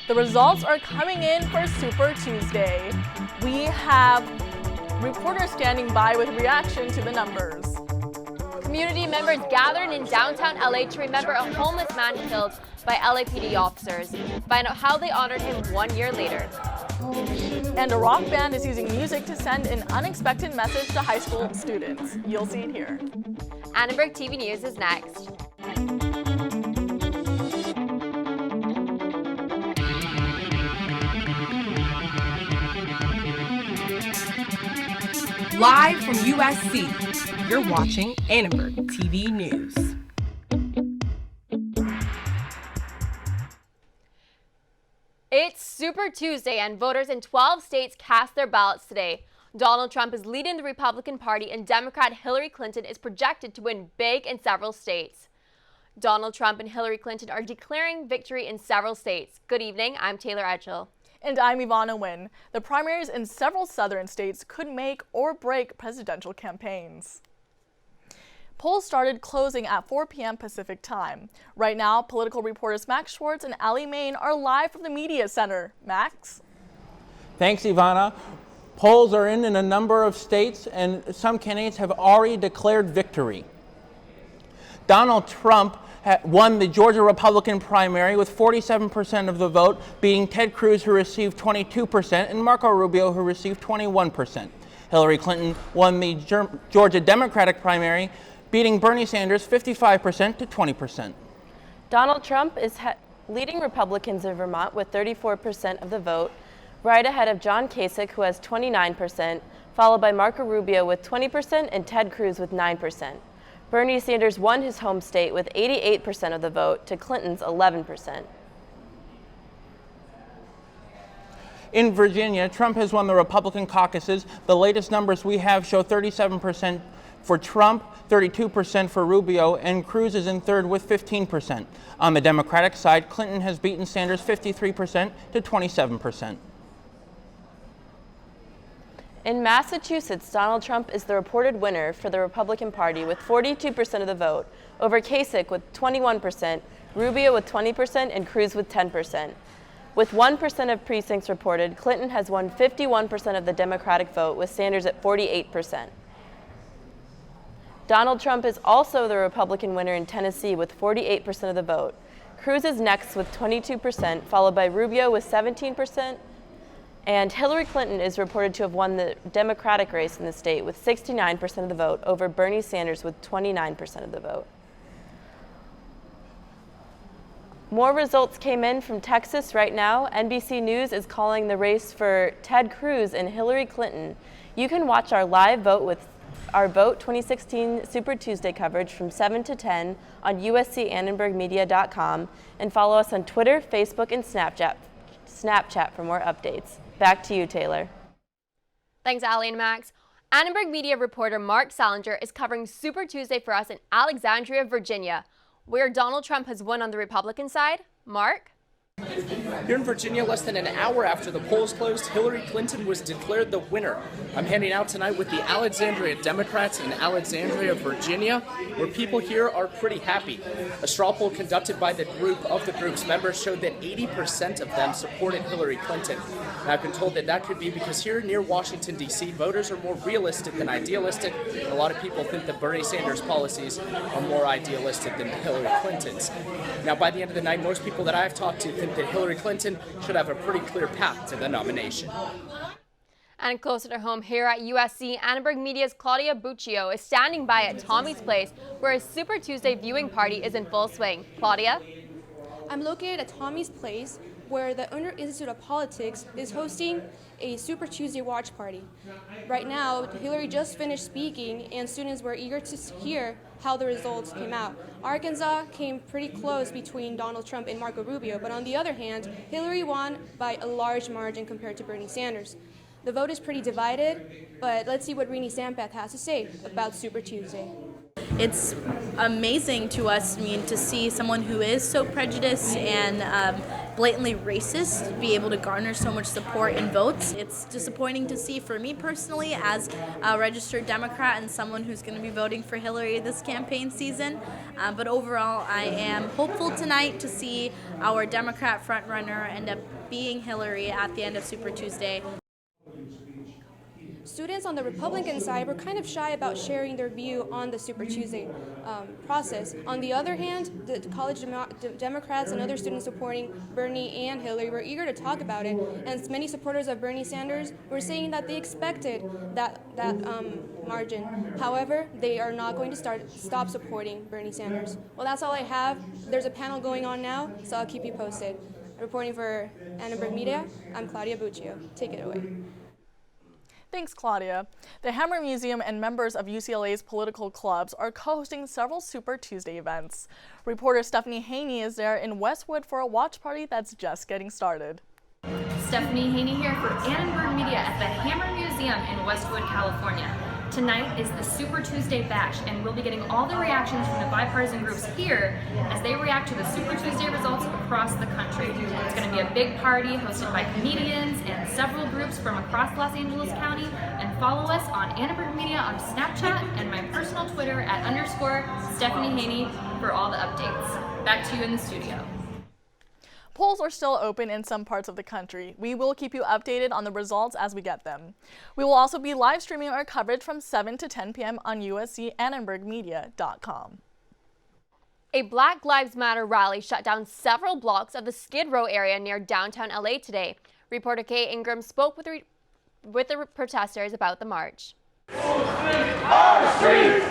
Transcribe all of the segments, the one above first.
The results are coming in for Super Tuesday. We have reporters standing by with reaction to the numbers. Community members gathered in downtown LA to remember a homeless man killed by LAPD officers. Find out how they honored him 1 year later. And a rock band is using music to send an unexpected message to high school students. You'll see it here. Annenberg TV News is next. Live from USC, you're watching Annenberg TV News. It's Super Tuesday and voters in 12 states cast their ballots today. Donald Trump is leading the Republican Party and Democrat Hillary Clinton is projected to win big in several states. Donald Trump and Hillary Clinton are declaring victory in several states. Good evening, I'm Taylor Edgell. And I'm Ivana Nguyen. The primaries in several southern states could make or break presidential campaigns. Polls started closing at 4 p.m. Pacific time. Right now, political reporters Max Schwartz and Allie Main are live from the Media Center. Max? Thanks, Ivana. Polls are in a number of states, and some candidates have already declared victory. Donald Trump won the Georgia Republican primary with 47% of the vote, beating Ted Cruz, who received 22%, and Marco Rubio, who received 21%. Hillary Clinton won the Georgia Democratic primary, beating Bernie Sanders 55% to 20%. Donald Trump is leading Republicans in Vermont with 34% of the vote, right ahead of John Kasich, who has 29%, followed by Marco Rubio with 20% and Ted Cruz with 9%. Bernie Sanders won his home state with 88% of the vote to Clinton's 11%. In Virginia, Trump has won the Republican caucuses. The latest numbers we have show 37% for Trump, 32% for Rubio, and Cruz is in third with 15%. On the Democratic side, Clinton has beaten Sanders 53% to 27%. In Massachusetts, Donald Trump is the reported winner for the Republican Party with 42% of the vote, over Kasich with 21%, Rubio with 20%, and Cruz with 10%. With 1% of precincts reported, Clinton has won 51% of the Democratic vote, with Sanders at 48%. Donald Trump is also the Republican winner in Tennessee with 48% of the vote. Cruz is next with 22%, followed by Rubio with 17%, and Hillary Clinton is reported to have won the Democratic race in the state with 69% of the vote over Bernie Sanders with 29% of the vote. More results came in from Texas right now. NBC News is calling the race for Ted Cruz and Hillary Clinton. You can watch our live vote with our Vote 2016 Super Tuesday coverage from 7 to 10 on uscannenbergmedia.com and follow us on Twitter, Facebook, and Snapchat for more updates. Back to you, Taylor. Thanks, Allie and Max. Annenberg Media reporter Mark Salinger is covering Super Tuesday for us in Alexandria, Virginia, where Donald Trump has won on the Republican side. Mark? Here in Virginia, less than an hour after the polls closed, Hillary Clinton was declared the winner. I'm hanging out tonight with the Alexandria Democrats in Alexandria, Virginia, where people here are pretty happy. A straw poll conducted by the group's members showed that 80% of them supported Hillary Clinton. And I've been told that could be because here near Washington, D.C., voters are more realistic than idealistic. A lot of people think that Bernie Sanders' policies are more idealistic than Hillary Clinton's. Now, by the end of the night, most people that I've talked to think that Hillary Clinton should have a pretty clear path to the nomination. And closer to home here at USC, Annenberg Media's Claudia Buccio is standing by at Tommy's Place, where a Super Tuesday viewing party is in full swing. Claudia? I'm located at Tommy's Place, where the Under Institute of Politics is hosting a Super Tuesday watch party. Right now, Hillary just finished speaking, and students were eager to hear how the results came out. Arkansas came pretty close between Donald Trump and Marco Rubio, but on the other hand, Hillary won by a large margin compared to Bernie Sanders. The vote is pretty divided, but let's see what Renee Sampath has to say about Super Tuesday. It's amazing to us, to see someone who is so prejudiced and blatantly racist be able to garner so much support and votes. It's disappointing to see for me personally as a registered Democrat and someone who's going to be voting for Hillary this campaign season. But overall, I am hopeful tonight to see our Democrat frontrunner end up being Hillary at the end of Super Tuesday. Students on the Republican side were kind of shy about sharing their view on the Super Tuesday process. On the other hand, the college Democrats and other students supporting Bernie and Hillary were eager to talk about it, and many supporters of Bernie Sanders were saying that they expected that margin. However, they are not going to stop supporting Bernie Sanders. Well, that's all I have. There's a panel going on now, so I'll keep you posted. Reporting for Annenberg Media, I'm Claudia Buccio. Take it away. Thanks, Claudia. The Hammer Museum and members of UCLA's political clubs are co-hosting several Super Tuesday events. Reporter Stephanie Haney is there in Westwood for a watch party that's just getting started. Stephanie Haney here for Annenberg Media at the Hammer Museum in Westwood, California. Tonight is the Super Tuesday Bash, and we'll be getting all the reactions from the bipartisan groups here as they react to the Super Tuesday results across the country. It's going to be a big party hosted by comedians and several groups from across Los Angeles County. And follow us on Annenberg Media on Snapchat and my personal Twitter at _Stephanie Haney for all the updates. Back to you in the studio. Polls are still open in some parts of the country. We will keep you updated on the results as we get them. We will also be live streaming our coverage from 7 to 10 p.m. on uscannenbergmedia.com. A Black Lives Matter rally shut down several blocks of the Skid Row area near downtown LA today. Reporter Kay Ingram spoke with the protesters about the march. Our street!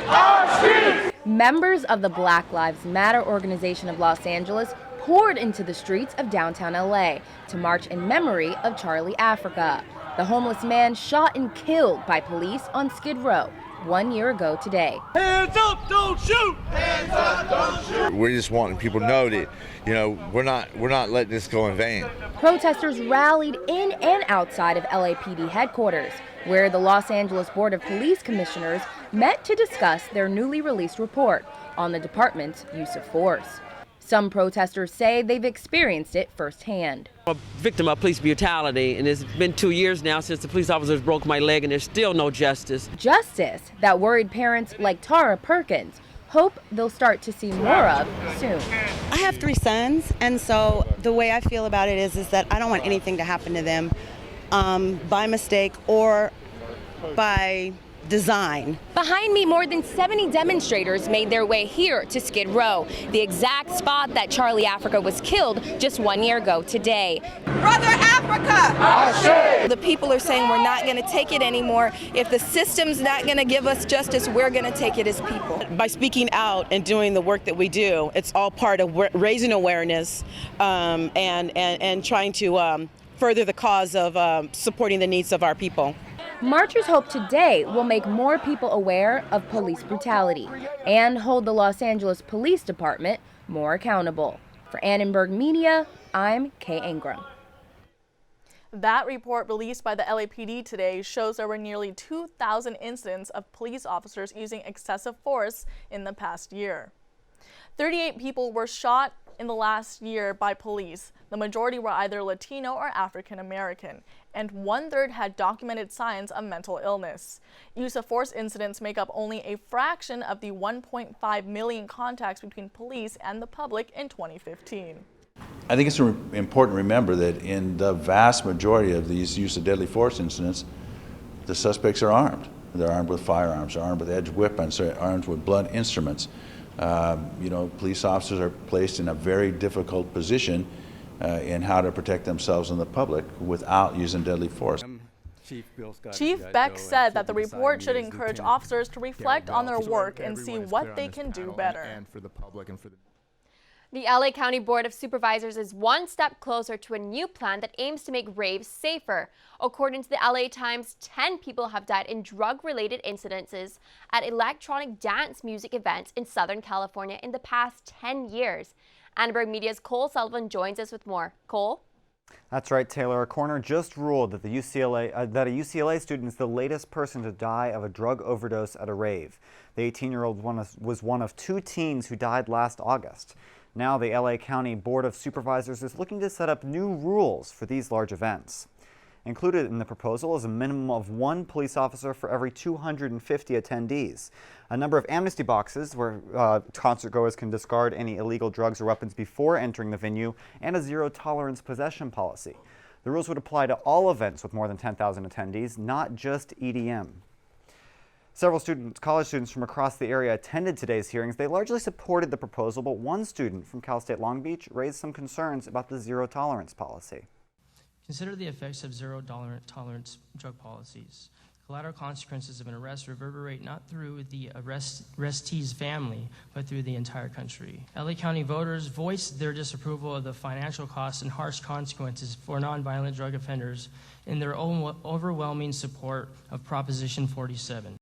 Our street! Members of the Black Lives Matter organization of Los Angeles poured into the streets of downtown LA to march in memory of Charlie Africa, the homeless man shot and killed by police on Skid Row 1 year ago today. Hands up, don't shoot! Hands up, don't shoot! We're just wanting people to know that, we're not letting this go in vain. Protesters rallied in and outside of LAPD headquarters, where the Los Angeles Board of Police Commissioners met to discuss their newly released report on the department's use of force. Some protesters say they've experienced it firsthand. I'm a victim of police brutality, and it's been 2 years now since the police officers broke my leg, and there's still no justice. Justice that worried parents like Tara Perkins hope they'll start to see more of soon. I have 3 sons, and so the way I feel about it is that I don't want anything to happen to them by mistake or by design. Behind me, more than 70 demonstrators made their way here to Skid Row, the exact spot that Charlie Africa was killed just 1 year ago today. Brother Africa! Ashe! The people are saying we're not going to take it anymore. If the system's not going to give us justice, we're going to take it as people. By speaking out and doing the work that we do, it's all part of raising awareness and trying to further the cause of supporting the needs of our people. Marchers hope today will make more people aware of police brutality and hold the Los Angeles Police Department more accountable. For Annenberg Media, I'm Kay Ingram. That report released by the LAPD today shows there were nearly 2,000 incidents of police officers using excessive force in the past year. 38 people were shot in the last year by police. The majority were either Latino or African American, and 1/3 had documented signs of mental illness. Use of force incidents make up only a fraction of the 1.5 million contacts between police and the public in 2015. I think it's important to remember that in the vast majority of these use of deadly force incidents, the suspects are armed. They're armed with firearms, armed with edged weapons, they're armed with blunt instruments. Police officers are placed in a very difficult position in how to protect themselves and the public without using deadly force. Chief Beck said that the report should encourage officers to reflect on their work and see what they can do better. The LA County Board of Supervisors is one step closer to a new plan that aims to make raves safer. According to the LA Times, 10 people have died in drug-related incidences at electronic dance music events in Southern California in the past 10 years. Annenberg Media's Cole Sullivan joins us with more. Cole? That's right, Taylor. A coroner just ruled that a UCLA student is the latest person to die of a drug overdose at a rave. The 18-year-old was one of 2 teens who died last August. Now the LA County Board of Supervisors is looking to set up new rules for these large events. Included in the proposal is a minimum of 1 police officer for every 250 attendees, a number of amnesty boxes where concertgoers can discard any illegal drugs or weapons before entering the venue, and a zero-tolerance possession policy. The rules would apply to all events with more than 10,000 attendees, not just EDM. Several college students from across the area attended today's hearings. They largely supported the proposal, but one student from Cal State Long Beach raised some concerns about the zero-tolerance policy. Consider the effects of zero-tolerance drug policies. Collateral consequences of an arrest reverberate not through the arrestee's family, but through the entire country. LA County voters voiced their disapproval of the financial costs and harsh consequences for nonviolent drug offenders in their own overwhelming support of Proposition 47.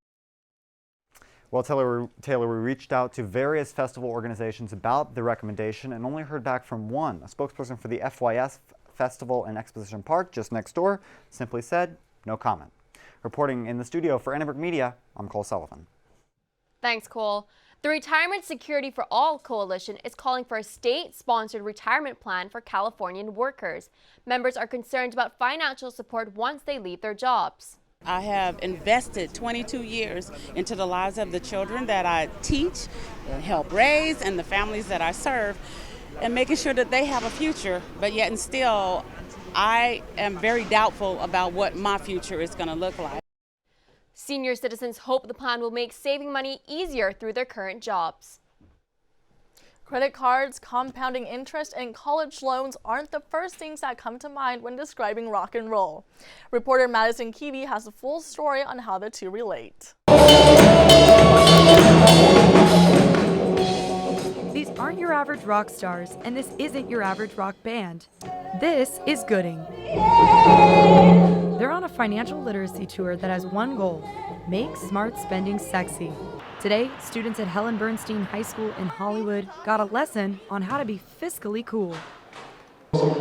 Well, Taylor, we reached out to various festival organizations about the recommendation and only heard back from one. A spokesperson for the FYS Festival in Exposition Park, just next door, simply said, no comment. Reporting in the studio for Annenberg Media, I'm Cole Sullivan. Thanks, Cole. The Retirement Security for All Coalition is calling for a state-sponsored retirement plan for Californian workers. Members are concerned about financial support once they leave their jobs. I have invested 22 years into the lives of the children that I teach, help raise, and the families that I serve, and making sure that they have a future, but yet and still, I am very doubtful about what my future is going to look like. Senior citizens hope the plan will make saving money easier through their current jobs. Credit cards, compounding interest, and college loans aren't the first things that come to mind when describing rock and roll. Reporter Madison Keevy has a full story on how the two relate. These aren't your average rock stars, and this isn't your average rock band. This is Gooding. They're on a financial literacy tour that has one goal: make smart spending sexy. Today, students at Helen Bernstein High School in Hollywood got a lesson on how to be fiscally cool.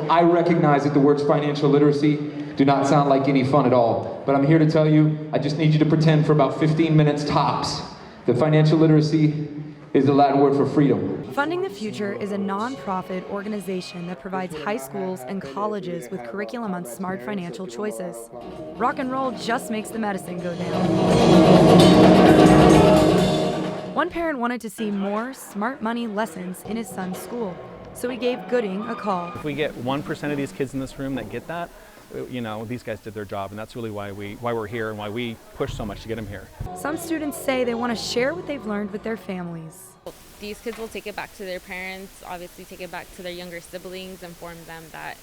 I recognize that the words financial literacy do not sound like any fun at all, but I'm here to tell you, I just need you to pretend for about 15 minutes tops that financial literacy is the Latin word for freedom. Funding the Future is a non-profit organization that provides high schools and colleges with curriculum on smart financial choices. Rock and roll just makes the medicine go down. One parent wanted to see more smart money lessons in his son's school, so he gave Gooding a call. If we get 1% of these kids in this room that get that, you know, these guys did their job, and that's really why we're here and why we push so much to get them here. Some students say they want to share what they've learned with their families. These kids will take it back to their parents, obviously take it back to their younger siblings, inform them that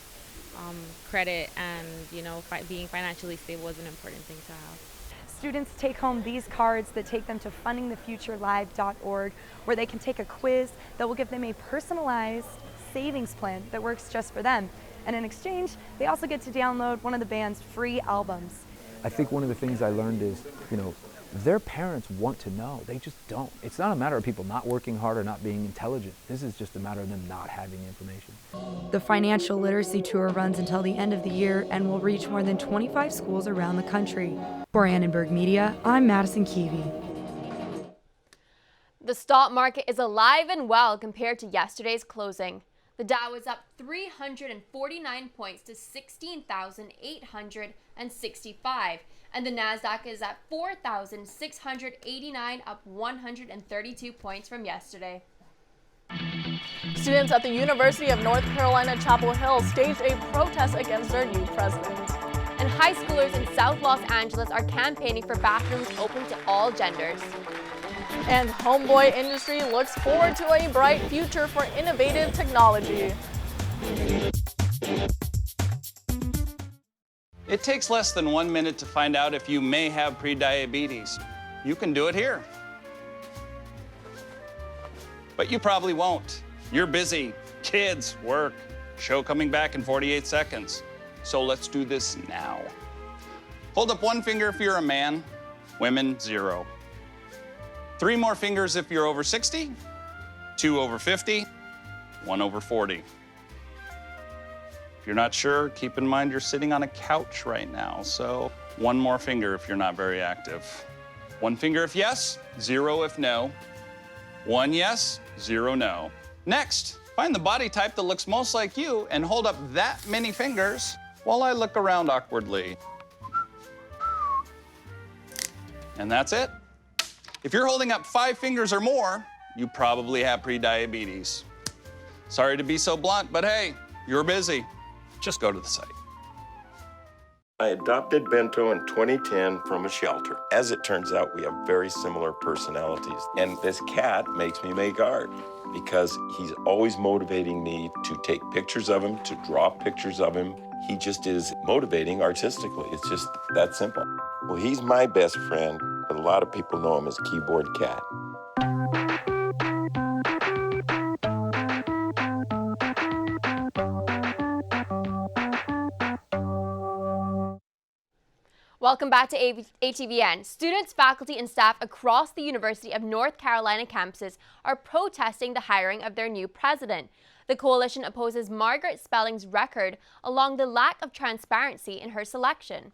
credit and, you know, being financially stable is an important thing to have. Students take home these cards that take them to fundingthefuturelive.org, where they can take a quiz that will give them a personalized savings plan that works just for them. And in exchange, they also get to download one of the band's free albums. I think one of the things I learned is, you know, their parents want to know. They just don't. It's not a matter of people not working hard or not being intelligent. This is just a matter of them not having information. The financial literacy tour runs until the end of the year and will reach more than 25 schools around the country. For Annenberg Media, I'm Madison Keevy. The stock market is alive and well compared to yesterday's closing. The Dow is up 349 points to 16,865, and the Nasdaq is at 4,689, up 132 points from yesterday. Students at the University of North Carolina Chapel Hill staged a protest against their new president. And high schoolers in South Los Angeles are campaigning for bathrooms open to all genders. And Homeboy Industry looks forward to a bright future for innovative technology. It takes less than 1 minute to find out if you may have prediabetes. You can do it here. But you probably won't. You're busy. Kids, work, show coming back in 48 seconds. So let's do this now. Hold up one finger if you're a man, women, 0. 3 more fingers if you're over 60, 2 over 50, 1 over 40. If you're not sure, keep in mind you're sitting on a couch right now, so 1 more finger if you're not very active. 1 finger if yes, 0 if no. 1 yes, 0 no. Next. Find the body type that looks most like you and hold up that many fingers while I look around awkwardly. And that's it. If you're holding up 5 fingers or more, you probably have prediabetes. Sorry to be so blunt, but hey, you're busy. Just go to the site. I adopted Bento in 2010 from a shelter. As it turns out, we have very similar personalities. And this cat makes me make art because he's always motivating me to take pictures of him, to draw pictures of him. He just is motivating artistically. It's just that simple. Well, he's my best friend, but a lot of people know him as Keyboard Cat. Welcome back to ATVN. Students, faculty, and staff across the University of North Carolina campuses are protesting the hiring of their new president. The coalition opposes Margaret Spelling's record along the lack of transparency in her selection.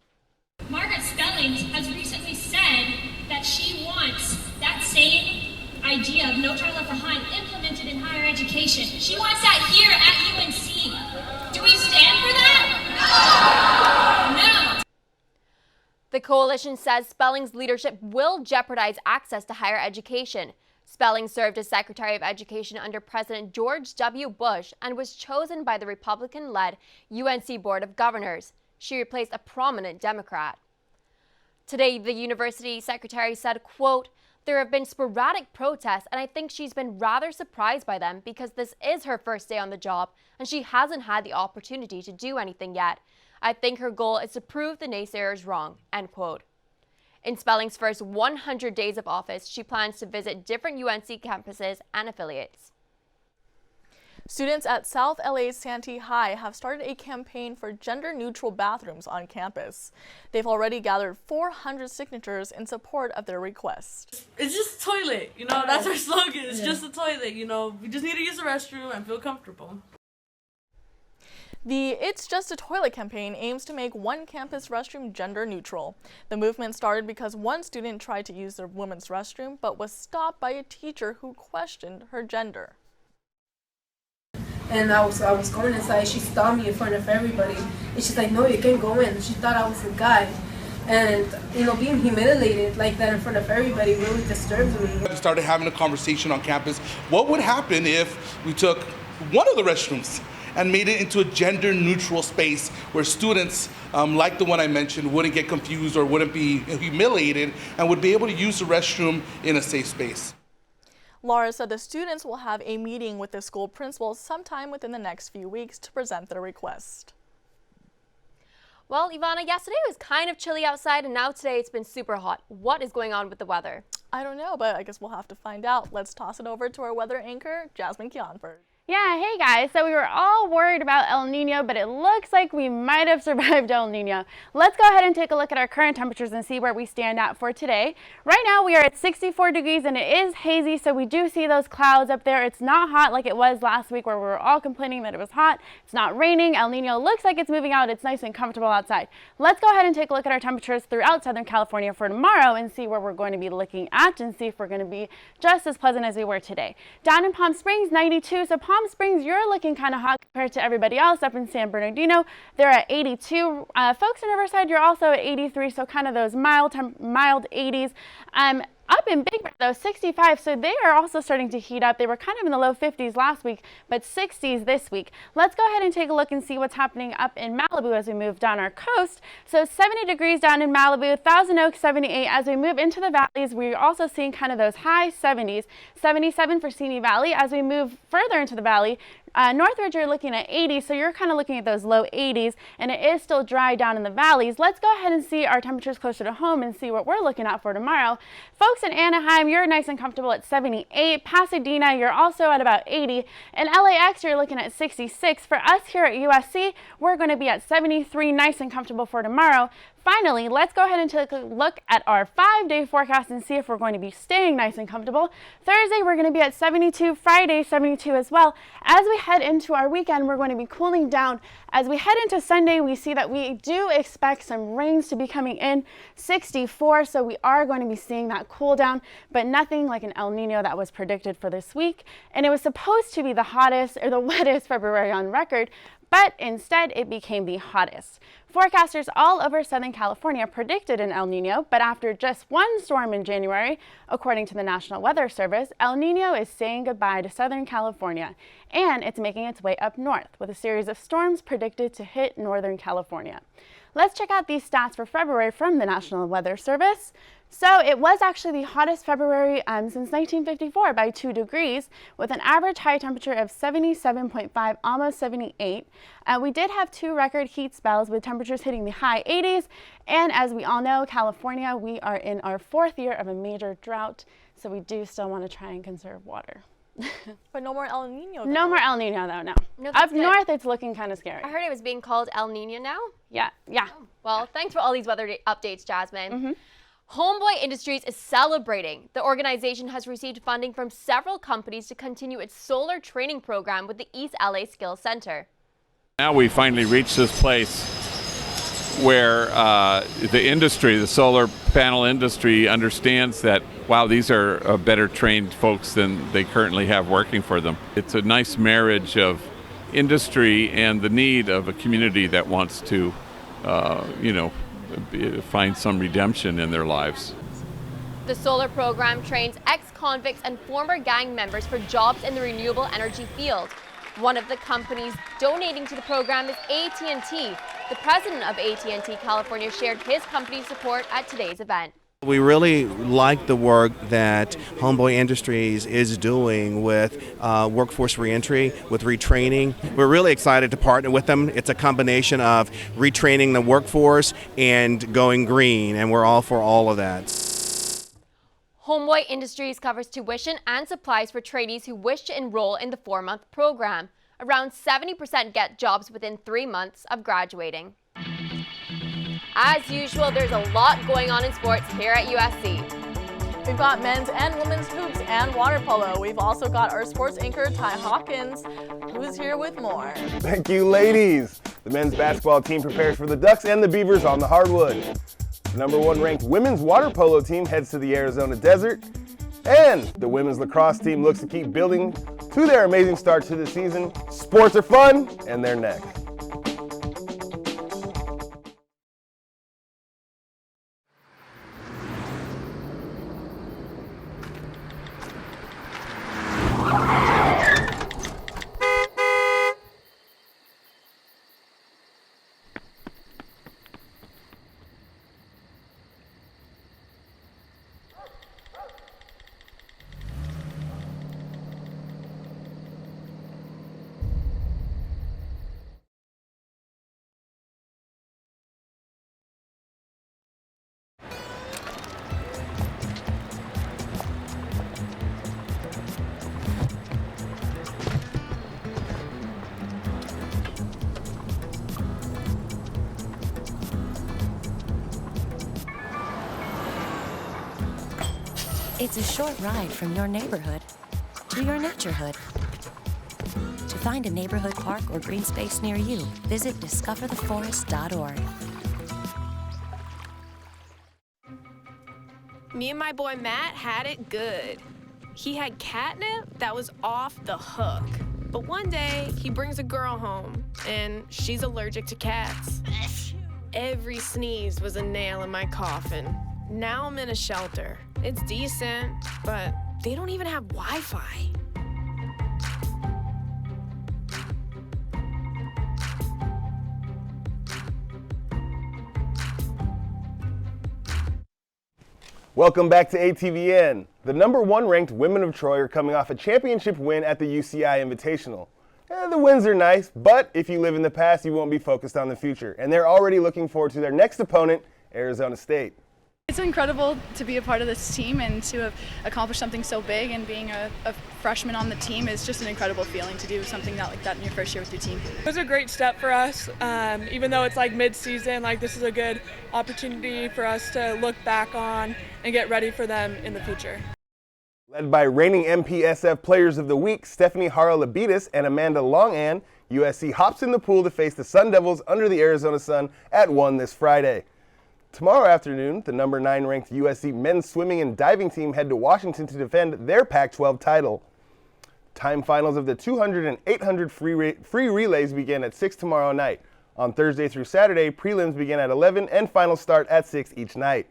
Margaret Spellings has recently said that she wants that same idea of No Child Left Behind implemented in higher education. She wants that here at UNC. Do we stand for that? No. The coalition says Spelling's leadership will jeopardize access to higher education. Spelling served as Secretary of Education under President George W. Bush and was chosen by the Republican-led UNC Board of Governors. She replaced a prominent Democrat. Today, the university secretary said, quote, "There have been sporadic protests, and I think she's been rather surprised by them because this is her first day on the job, and she hasn't had the opportunity to do anything yet. I think her goal is to prove the naysayers wrong," end quote. In Spelling's first 100 days of office, she plans to visit different UNC campuses and affiliates. Students at South LA's Santee High have started a campaign for gender-neutral bathrooms on campus. They've already gathered 400 signatures in support of their request. It's just a toilet, you know, that's our slogan. It's just a toilet, you know. We just need to use the restroom and feel comfortable. The It's Just a Toilet campaign aims to make one campus restroom gender neutral. The movement started because one student tried to use the women's restroom but was stopped by a teacher who questioned her gender. And I was going inside. She stopped me in front of everybody. And she's like, "No, you can't go in." She thought I was a guy. And, you know, being humiliated like that in front of everybody really disturbs me. I started having a conversation on campus. What would happen if we took one of the restrooms and made it into a gender-neutral space where students, like the one I mentioned, wouldn't get confused or wouldn't be humiliated and would be able to use the restroom in a safe space. Laura said the students will have a meeting with the school principal sometime within the next few weeks to present their request. Well, Ivana, yesterday it was kind of chilly outside, and now today it's been super hot. What is going on with the weather? I don't know, but I guess we'll have to find out. Let's toss it over to our weather anchor, Jasmine Kionford. Yeah, hey guys, so we were all worried about El Nino, but it looks like we might have survived El Nino. Let's go ahead and take a look at our current temperatures and see where we stand at for today. Right now we are at 64 degrees and it is hazy, so we do see those clouds up there. It's not hot like it was last week where we were all complaining that it was hot. It's not raining. El Nino looks like it's moving out. It's nice and comfortable outside. Let's go ahead and take a look at our temperatures throughout Southern California for tomorrow and see where we're going to be looking at and see if we're going to be just as pleasant as we were today. Down in Palm Springs, 92. So Palm Springs, you're looking kind of hot compared to everybody else. Up in San Bernardino, they're at 82. Folks in Riverside, you're also at 83, so kind of those mild 80s. Up in Big Bear, though, 65, so they are also starting to heat up. They were kind of in the low 50s last week, but 60s this week. Let's go ahead and take a look and see what's happening up in Malibu as we move down our coast. So 70 degrees down in Malibu, Thousand Oaks 78. As we move into the valleys, we're also seeing kind of those high 70s. 77 for Simi Valley. As we move further into the valley, Northridge, you're looking at 80, so you're kind of looking at those low 80s, and it is still dry down in the valleys. Let's go ahead and see our temperatures closer to home and see what we're looking at for tomorrow. Folks in Anaheim, you're nice and comfortable at 78. Pasadena, you're also at about 80. In LAX, you're looking at 66. For us here at USC, we're going to be at 73, nice and comfortable for tomorrow. finally, let's go ahead and take a look at our 5-day forecast and see if we're going to be staying nice and comfortable. Thursday, we're going to be at 72, Friday, 72 as well. As we head into our weekend, we're going to be cooling down. As we head into Sunday, we see that we do expect some rains to be coming in, 64, so we are going to be seeing that cool down, but nothing like an El Nino that was predicted for this week. And it was supposed to be the hottest or the wettest February on record, but instead it became the hottest. Forecasters all over Southern California predicted an El Nino, but after just one storm in January, according to the National Weather Service, El Nino is saying goodbye to Southern California, and it's making its way up north with a series of storms predicted to hit Northern California. Let's check out these stats for February from the National Weather Service. So it was actually the hottest February since 1954 by 2 degrees, with an average high temperature of 77.5, almost 78. We did have 2 record heat spells with temperatures hitting the high 80s. And as we all know, California, we are in our 4th year of a major drought, so we do still want to try and conserve water. But no more El Nino, though. No more El Nino, though, no. That's Up good. north, it's looking kind of scary. I heard it was being called El Nino now. Yeah. Well, thanks for all these weather updates, Jasmine. Homeboy Industries is celebrating. The organization has received funding from several companies to continue its solar training program with the East LA Skills Center. Now we finally reached this place where the industry, the solar panel industry, understands that, wow, these are better trained folks than they currently have working for them. It's a nice marriage of industry and the need of a community that wants to, find some redemption in their lives. The solar program trains ex-convicts and former gang members for jobs in the renewable energy field. One of the companies donating to the program is AT&T. The president of AT&T California shared his company's support at today's event. We really like the work that Homeboy Industries is doing with workforce reentry, with retraining. We're really excited to partner with them. It's a combination of retraining the workforce and going green, and we're all for all of that. Homeboy Industries covers tuition and supplies for trainees who wish to enroll in the 4-month program. Around 70% get jobs within 3 months of graduating. As usual, there's a lot going on in sports here at USC. We've got men's and women's hoops and water polo. We've also got our sports anchor, Ty Hawkins, who's here with more. Thank you, ladies. The men's basketball team prepares for the Ducks and the Beavers on the hardwood. The #1 ranked women's water polo team heads to the Arizona desert. And the women's lacrosse team looks to keep building to their amazing start to the season. Sports are fun, and they're next. It's a short ride from your neighborhood to your naturehood. To find a neighborhood park or green space near you, visit discovertheforest.org. Me and my boy Matt had it good. He had catnip that was off the hook. But one day, he brings a girl home, and she's allergic to cats. Every sneeze was a nail in my coffin. Now I'm in a shelter. It's decent, but they don't even have Wi-Fi. Welcome back to ATVN. The #1 ranked women of Troy are coming off a championship win at the UCI Invitational. The wins are nice, but if you live in the past, you won't be focused on the future. And they're already looking forward to their next opponent, Arizona State. It's incredible to be a part of this team and to have accomplished something so big, and being a freshman on the team is just an incredible feeling to do something like that in your first year with your team. It was a great step for us. Even though it's like mid-season, like this is a good opportunity for us to look back on and get ready for them in the future. Led by reigning MPSF Players of the Week, Stephanie Hara-Labidas and Amanda Longan, USC hops in the pool to face the Sun Devils under the Arizona sun at 1 this Friday. Tomorrow afternoon, the number 9 ranked USC men's swimming and diving team head to Washington to defend their Pac-12 title. Time finals of the 200 and 800 free relays begin at 6 tomorrow night. On Thursday through Saturday, prelims begin at 11 and finals start at 6 each night.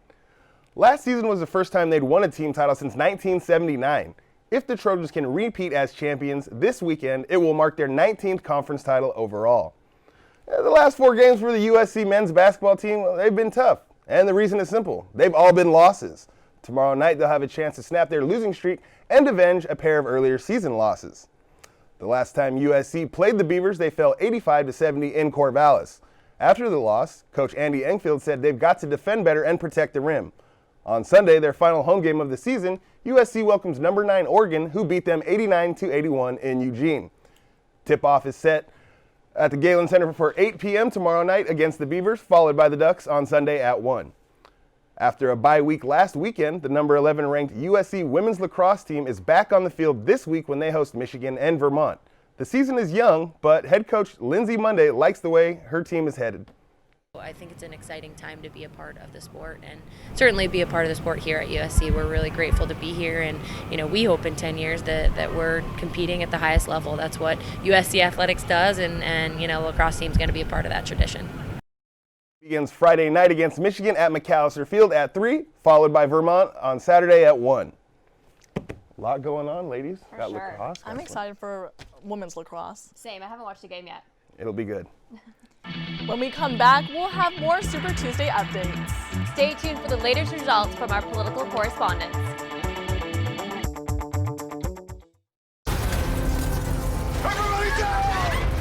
Last season was the first time they'd won a team title since 1979. If the Trojans can repeat as champions this weekend, it will mark their 19th conference title overall. The last 4 games for the USC men's basketball team, well, they've been tough. And the reason is simple. They've all been losses. Tomorrow night, they'll have a chance to snap their losing streak and avenge a pair of earlier season losses. The last time USC played the Beavers, they fell 85-70 in Corvallis. After the loss, Coach Andy Engfield said they've got to defend better and protect the rim. On Sunday, their final home game of the season, USC welcomes number 9 Oregon, who beat them 89-81 in Eugene. Tip-off is set at the Galen Center for 8 p.m. tomorrow night against the Beavers, followed by the Ducks on Sunday at 1. After a bye week last weekend, the number 11 ranked USC women's lacrosse team is back on the field this week when they host Michigan and Vermont. The season is young, but head coach Lindsay Monday likes the way her team is headed. I think it's an exciting time to be a part of the sport, and certainly be a part of the sport here at USC. We're really grateful to be here, and we hope in 10 years that we're competing at the highest level. That's what USC athletics does, and lacrosse team's going to be a part of that tradition. Begins Friday night against Michigan at McAllister Field at 3, followed by Vermont on Saturday at 1. A lot going on, ladies. Got sure. lacrosse. I'm excited for women's lacrosse. Same. I haven't watched the game yet. It'll be good. When we come back, we'll have more Super Tuesday updates. Stay tuned for the latest results from our political correspondents.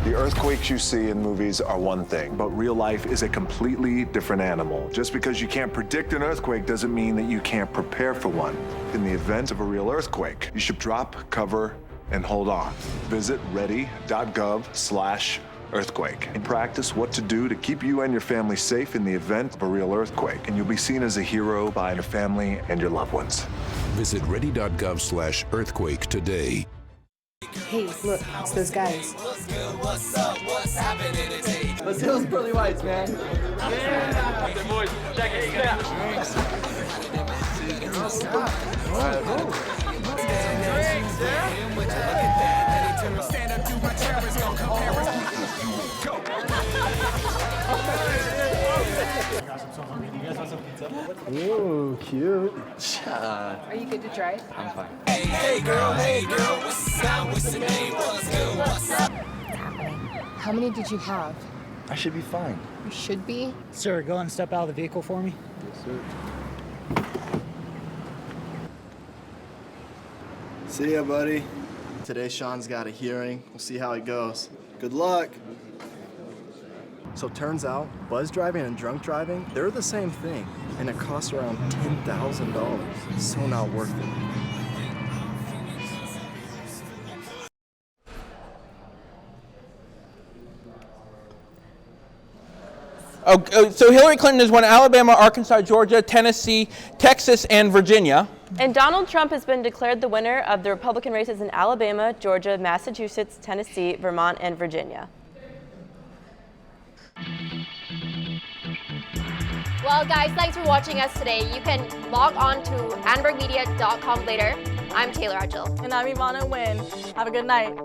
The earthquakes you see in movies are one thing, but real life is a completely different animal. Just because you can't predict an earthquake doesn't mean that you can't prepare for one. In the event of a real earthquake, you should drop, cover, and hold on. Visit ready.gov/earthquake and practice what to do to keep you and your family safe in the event of a real earthquake. And you'll be seen as a hero by your family and your loved ones. Visit ready.gov/earthquake today. Hey, look, it's those guys. What's up? What's happening today? Let's hit those pearly whites, man. Yeah. The boys, check it out. Stand up, do my terrorists gonna compare us. Go. Ooh, cute. Are you good to try? I'm fine. Hey girl, what's up? What's your name? What's good? What's up? How many did you have? I should be fine. You should be. Sir, go and step out of the vehicle for me. Yes, sir. See ya, buddy. Today, Sean's got a hearing. We'll see how it goes. Good luck. So turns out, buzz driving and drunk driving, they're the same thing, and it costs around $10,000. So not worth it. So Hillary Clinton has won Alabama, Arkansas, Georgia, Tennessee, Texas, and Virginia. And Donald Trump has been declared the winner of the Republican races in Alabama, Georgia, Massachusetts, Tennessee, Vermont, and Virginia. Well, guys, thanks for watching us today. You can log on to annenbergmedia.com later. I'm Taylor Archil. And I'm Ivana Nguyen. Have a good night.